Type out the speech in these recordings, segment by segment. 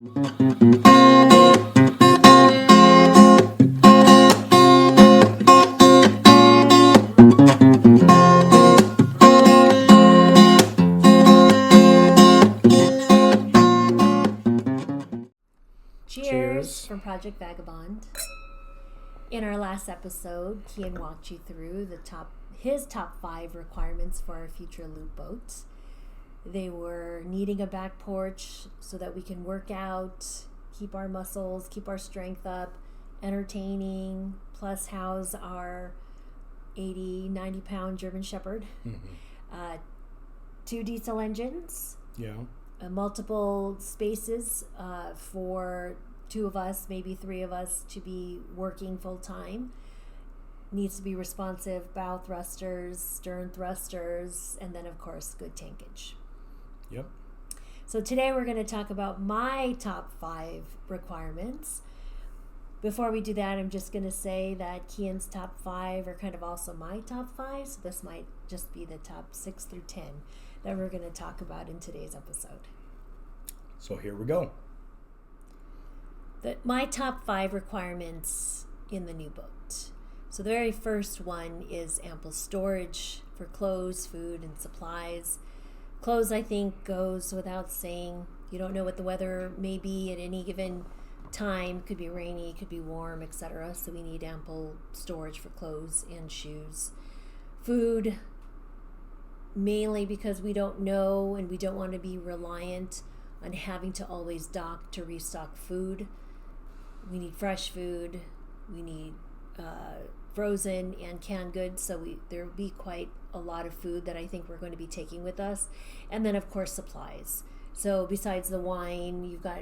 Cheers from Project Vagabond. In our last episode, Kian walked you through his top 5 requirements for our future loop boat. They were needing a back porch so that we can work out, keep our muscles, keep our strength up, entertaining, plus house our 80, 90-pound German Shepherd. 2 diesel engines. Yeah. Multiple spaces for 2 of us, maybe 3 of us to be working full time. Needs to be responsive bow thrusters, stern thrusters, and then of course good tankage. Yep. So today we're going to talk about my top 5 requirements. Before we do that, I'm just going to say that Kian's top 5 are kind of also my top 5, so this might just be the top 6 through 10 that we're going to talk about in today's episode. So here we go. My top 5 requirements in the new boat. So the very first one is ample storage for clothes, food, and supplies. Clothes, I think, goes without saying. You don't know what the weather may be at any given time. It could be rainy, it could be warm, etc. So we need ample storage for clothes and shoes. Food, mainly because we don't know and we don't want to be reliant on having to always dock to restock food. We need fresh food. We need frozen and canned goods. So there will be quite a lot of food that I think we're going to be taking with us. And then, of course, supplies. So besides the wine, you've got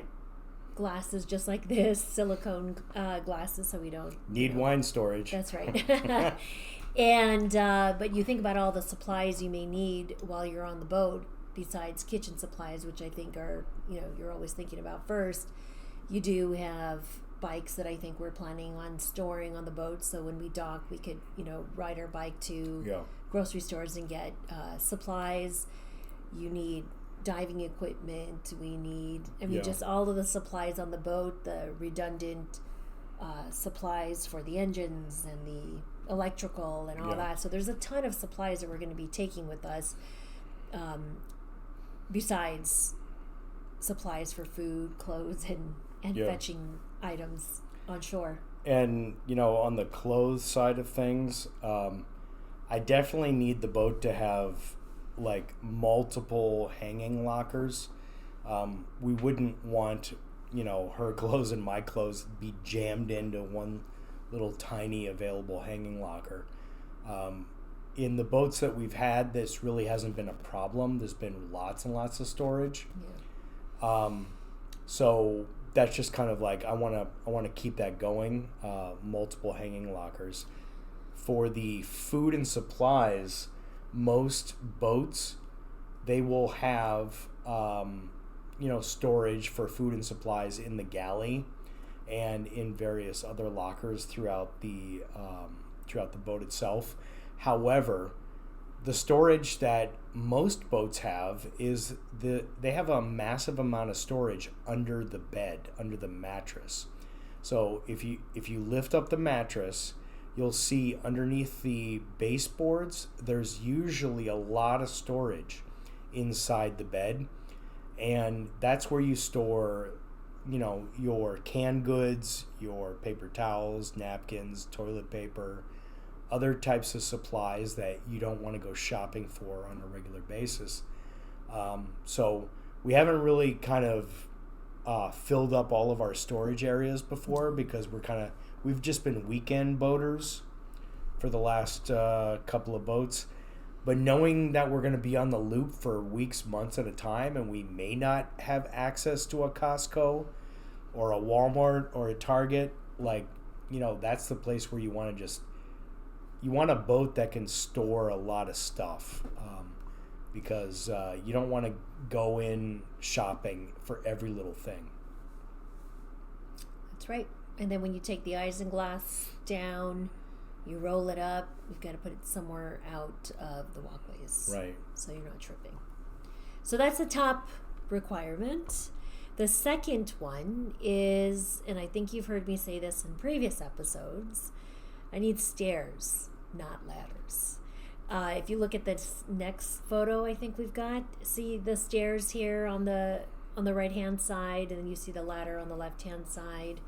glasses just like this, silicone glasses, so we don't need wine storage. That's right. And but you think about all the supplies you may need while you're on the boat, besides kitchen supplies, which I think are, you're always thinking about first. You do have bikes that I think we're planning on storing on the boat, so when we dock, we could, ride our bike to grocery stores and get supplies. You need diving equipment. We need, just all of the supplies on the boat, the redundant supplies for the engines and the electrical and all that. So there's a ton of supplies that we're going to be taking with us, besides supplies for food, clothes, and fetching items on shore. And, on the clothes side of things, I definitely need the boat to have like multiple hanging lockers. We wouldn't want, her clothes and my clothes be jammed into one little tiny available hanging locker. In the boats that we've had, this really hasn't been a problem. There's been lots and lots of storage. So that's just kind of like I want to keep that going. Multiple hanging lockers. For the food and supplies, most boats, they will have storage for food and supplies in the galley and in various other lockers throughout the boat itself. However, the storage that most boats have is they have a massive amount of storage under the bed, under the mattress. So if you lift up the mattress, you'll see underneath the baseboards, there's usually a lot of storage inside the bed. And that's where you store, your canned goods, your paper towels, napkins, toilet paper, other types of supplies that you don't want to go shopping for on a regular basis. So we haven't really kind of filled up all of our storage areas before because we've just been weekend boaters for the last couple of boats. But knowing that we're going to be on the loop for weeks, months at a time, and we may not have access to a Costco or a Walmart or a Target, that's the place where you want a boat that can store a lot of stuff, because you don't want to go in shopping for every little thing. That's right. And then when you take the isinglass down, you roll it up, you've got to put it somewhere out of the walkways. Right. So you're not tripping. So that's the top requirement. The second one is, and I think you've heard me say this in previous episodes, I need stairs, not ladders. If you look at this next photo, I think we've got, see the stairs here on the right-hand side, and then you see the ladder on the left-hand side.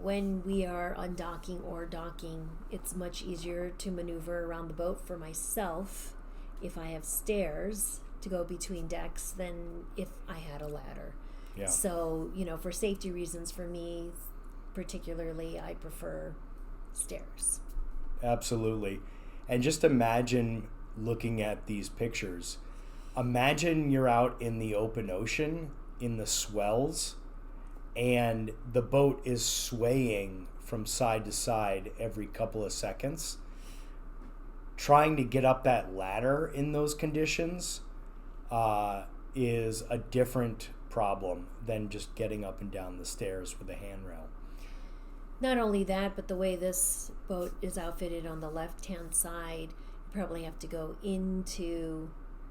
When we are undocking or docking, it's much easier to maneuver around the boat for myself if I have stairs to go between decks than if I had a ladder. Yeah. So, for safety reasons for me, particularly, I prefer stairs. Absolutely. And just imagine looking at these pictures. Imagine you're out in the open ocean, in the swells, and the boat is swaying from side to side every couple of seconds. Trying to get up that ladder in those conditions is a different problem than just getting up and down the stairs with a handrail. Not only that, but the way this boat is outfitted on the left-hand side, you probably have to go into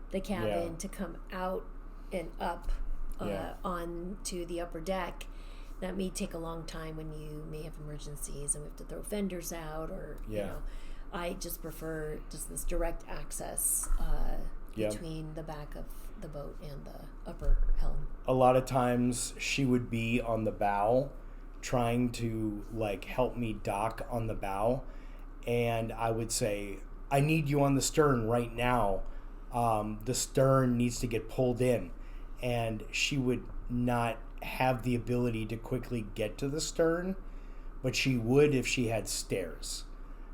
the cabin to come out and up onto the upper deck. That may take a long time when you may have emergencies and we have to throw fenders out, or I just prefer just this direct access between the back of the boat and the upper helm. A lot of times she would be on the bow trying to help me dock on the bow, and I would say, I need you on the stern right now. The stern needs to get pulled in, and she would not have the ability to quickly get to the stern, but she would if she had stairs.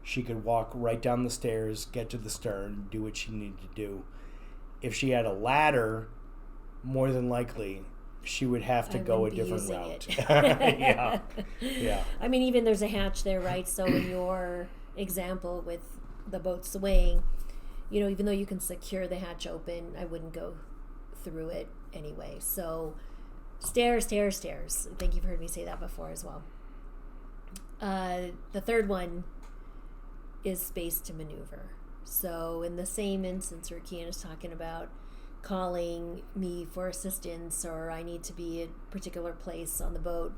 She could walk right down the stairs, get to the stern, do what she needed to do. If she had a ladder, more than likely she would have to go a different route. Yeah. I mean, even there's a hatch there, right? So in your example with the boat swaying, even though you can secure the hatch open, I wouldn't go through it anyway. So stairs. I think you've heard me say that before as well. The third one is space to maneuver. So in the same instance where Kian is talking about calling me for assistance, or I need to be at a particular place on the boat,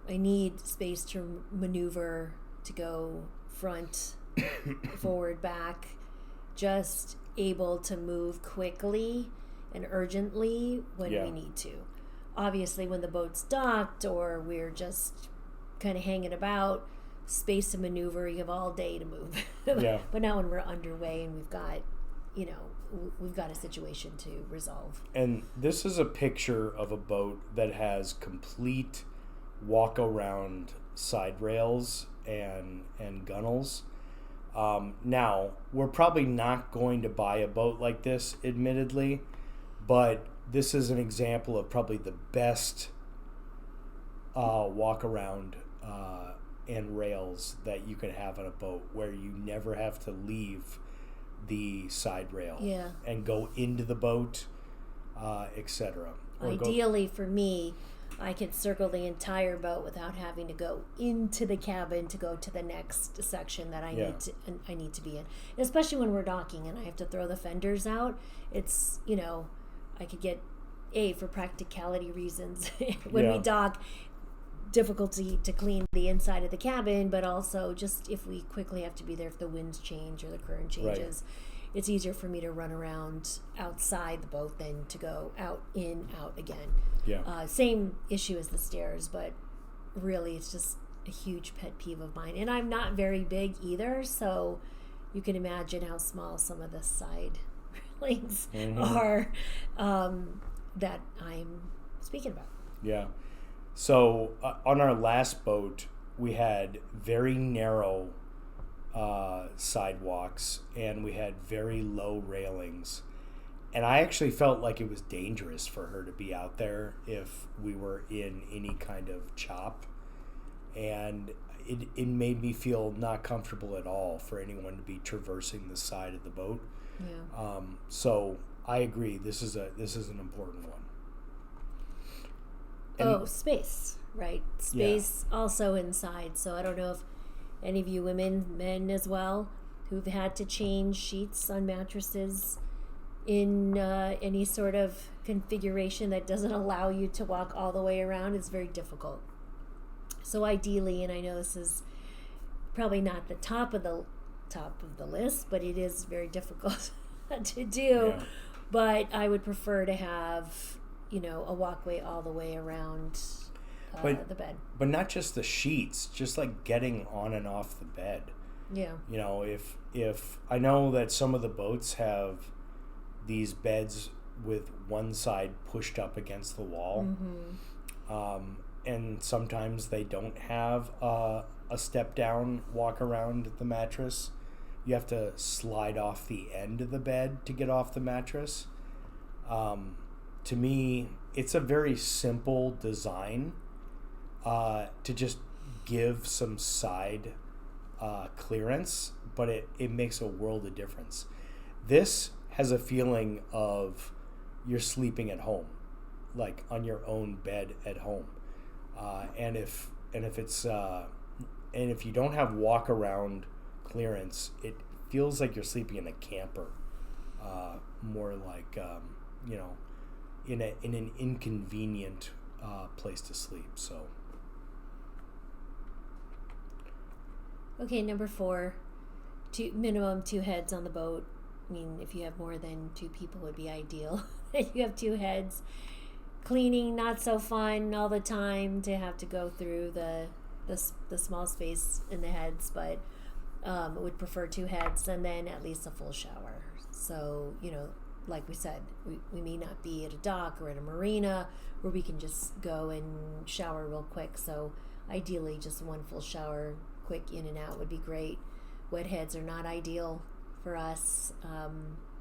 I need space to maneuver, to go front, forward, back, just able to move quickly and urgently when we need to. Obviously, when the boat's docked or we're just kind of hanging about, space to maneuver, you have all day to move. But now when we're underway and we've got a situation to resolve. And this is a picture of a boat that has complete walk around side rails and gunnels. Now, we're probably not going to buy a boat like this, admittedly, but this is an example of probably the best walk around and rails that you can have on a boat, where you never have to leave the side rail and go into the boat, etc. Ideally for me, I could circle the entire boat without having to go into the cabin to go to the next section that I need to be in. And especially when we're docking and I have to throw the fenders out, it's, I could get, for practicality reasons, when we dock, difficulty to clean the inside of the cabin, but also just if we quickly have to be there if the winds change or the current changes, it's easier for me to run around outside the boat than to go out, in, out again. Same issue as the stairs, but really it's just a huge pet peeve of mine. And I'm not very big either, so you can imagine how small some of the side railings are that I'm speaking about. Yeah. So on our last boat, we had very narrow sidewalks and we had very low railings. And I actually felt like it was dangerous for her to be out there if we were in any kind of chop. And it made me feel not comfortable at all for anyone to be traversing the side of the boat. So I agree. This is an important one. And space, right? Space also inside. So I don't know if any of you women, men as well, who've had to change sheets on mattresses in any sort of configuration that doesn't allow you to walk all the way around is very difficult. So ideally, and I know this is probably not the top of the list, but it is very difficult to do. Yeah. But I would prefer to have, a walkway all the way around the bed. But not just the sheets, just like getting on and off the bed. Yeah. If I know that some of the boats have these beds with one side pushed up against the wall, and sometimes they don't have a step down walk around the mattress. You have to slide off the end of the bed to get off the mattress. To me, it's a very simple design to just give some side clearance, but it makes a world of difference. This has a feeling of you're sleeping at home, like on your own bed at home. And if you don't have walk around clearance, it feels like you're sleeping in a camper, more like in an inconvenient place to sleep. So okay, number 4, minimum 2 heads on the boat. I mean, if you have more than 2 people, would be ideal. You have 2 heads. Cleaning, not so fun all the time to have to go through the small space in the heads, but would prefer 2 heads, and then at least a full shower. So, like we said, we may not be at a dock or at a marina where we can just go and shower real quick. So ideally, just one full shower, quick in and out would be great. Wet heads are not ideal for us.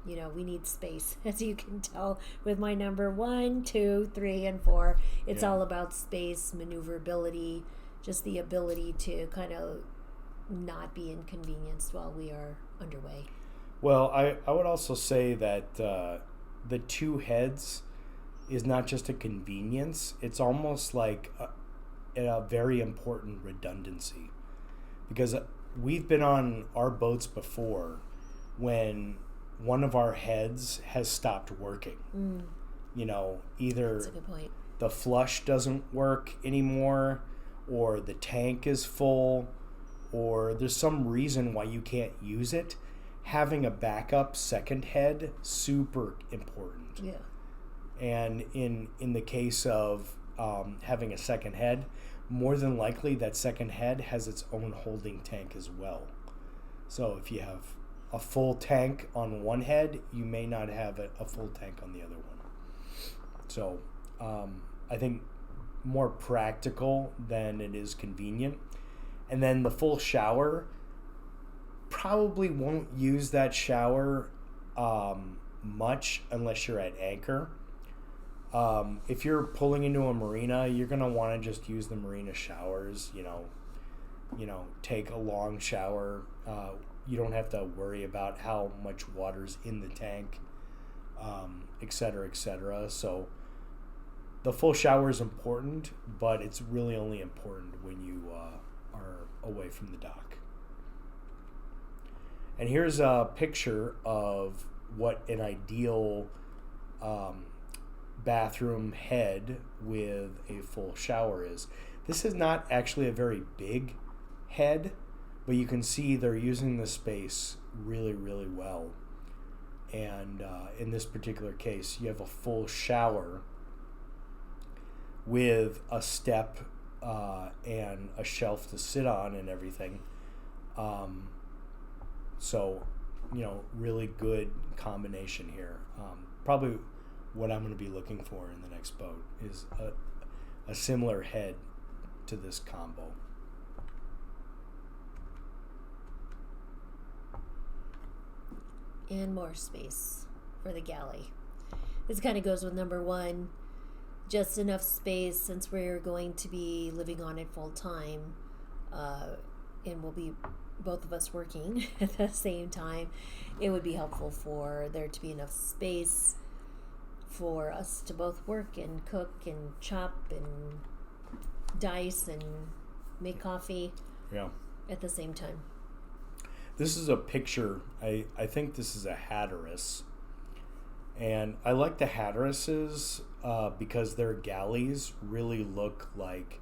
We need space, as you can tell with my number 1, 2, 3, and 4. It's all about space, maneuverability, just the ability to kind of not be inconvenienced while we are underway. Well, I would also say that the 2 heads is not just a convenience. It's almost like a very important redundancy. Because we've been on our boats before when one of our heads has stopped working. Either that's a good point. The flush doesn't work anymore, or the tank is full, or there's some reason why you can't use it. Having a backup second head, super important. Yeah. And in the case of having a second head, more than likely that second head has its own holding tank as well. So if you have a full tank on one head, you may not have a full tank on the other one. So I think more practical than it is convenient. And then the full shower, probably won't use that shower much unless you're at anchor. If you're pulling into a marina, you're going to want to just use the marina showers, take a long shower. You don't have to worry about how much water's in the tank, et cetera, et cetera. So the full shower is important, but it's really only important when you are away from the dock. And here's a picture of what an ideal bathroom head with a full shower is. This is not actually a very big head, but you can see they're using the space really, really well. And in this particular case, you have a full shower with a step and a shelf to sit on and everything. So, really good combination here. Probably what I'm going to be looking for in the next boat is a similar head to this combo. And more space for the galley. This kind of goes with number 1. Just enough space, since we're going to be living on it full time, and we'll be both of us working at the same time. It would be helpful for there to be enough space for us to both work and cook and chop and dice and make coffee at the same time. This is a picture. I think this is a Hatteras. And I like the Hatterases because their galleys really look like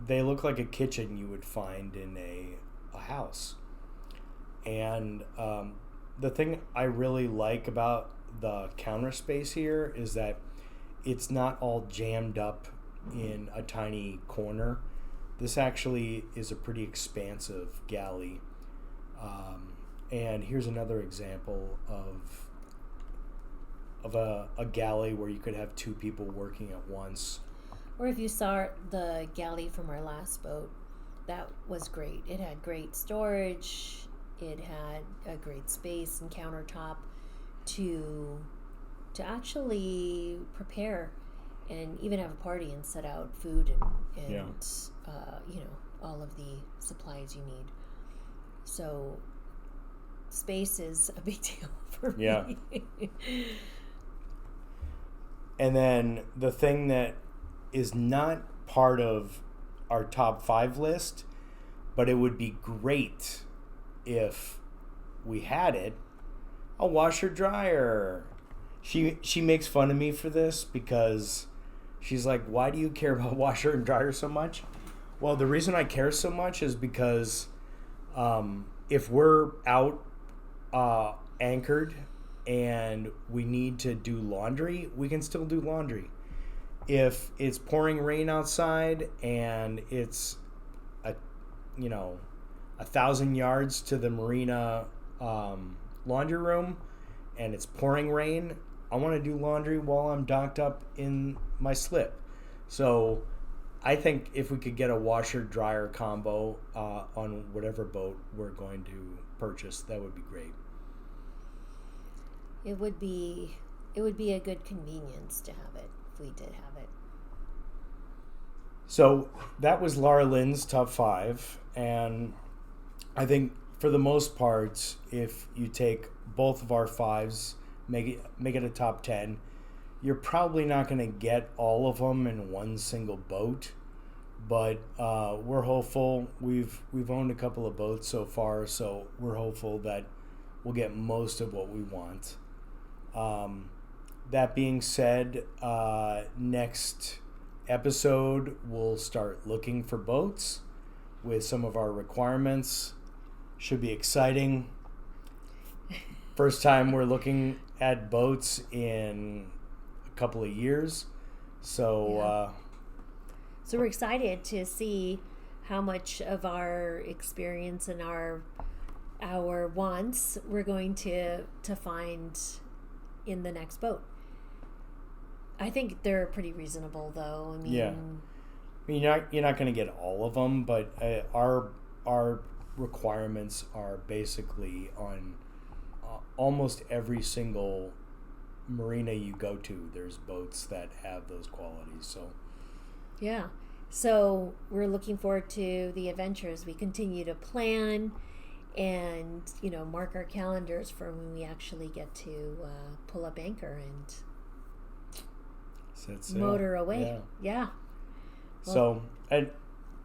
they look like a kitchen you would find in a house. And the thing I really like about the counter space here is that it's not all jammed up in a tiny corner. This actually is a pretty expansive galley. And here's another example of a galley where you could have two people working at once. Or if you saw the galley from our last boat, that was great. It had great storage. It had a great space and countertop to actually prepare and even have a party and set out food and Yeah. all of the supplies you need. So space is a big deal for Yeah. me. And then the thing that is not part of our top 5 list, but it would be great if we had it, a washer dryer. She makes fun of me for this because she's like, why do you care about washer and dryer so much? Well, the reason I care so much is because if we're out anchored and we need to do laundry, we can still do laundry. If it's pouring rain outside and it's 1,000 yards to the marina laundry room and it's pouring rain, I want to do laundry while I'm docked up in my slip. So I think if we could get a washer dryer combo on whatever boat we're going to purchase, that would be great. It would be a good convenience to have it if we did have it. So that was Laura Lynn's top 5, and I think for the most part, if you take both of our 5s, make it a top 10, you're probably not going to get all of them in one single boat, but we're hopeful. We've owned a couple of boats so far, so we're hopeful that we'll get most of what we want. That being said, next episode we'll start looking for boats with some of our requirements. Should be exciting. First time we're looking at boats in a couple of years, so so we're excited to see how much of our experience and our wants we're going to find in the next boat. I think they're pretty reasonable, though. I mean, yeah. I mean, you're not going to get all of them, but our requirements are basically on almost every single marina you go to. There's boats that have those qualities. So yeah. So we're looking forward to the adventures. We continue to plan and mark our calendars for when we actually get to pull up anchor and motor away. Yeah. Well, so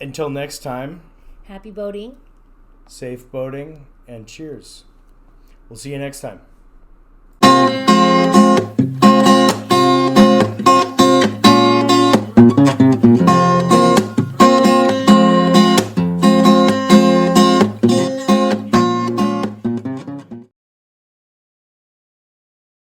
until next time, happy boating, safe boating, and cheers. We'll see you next time.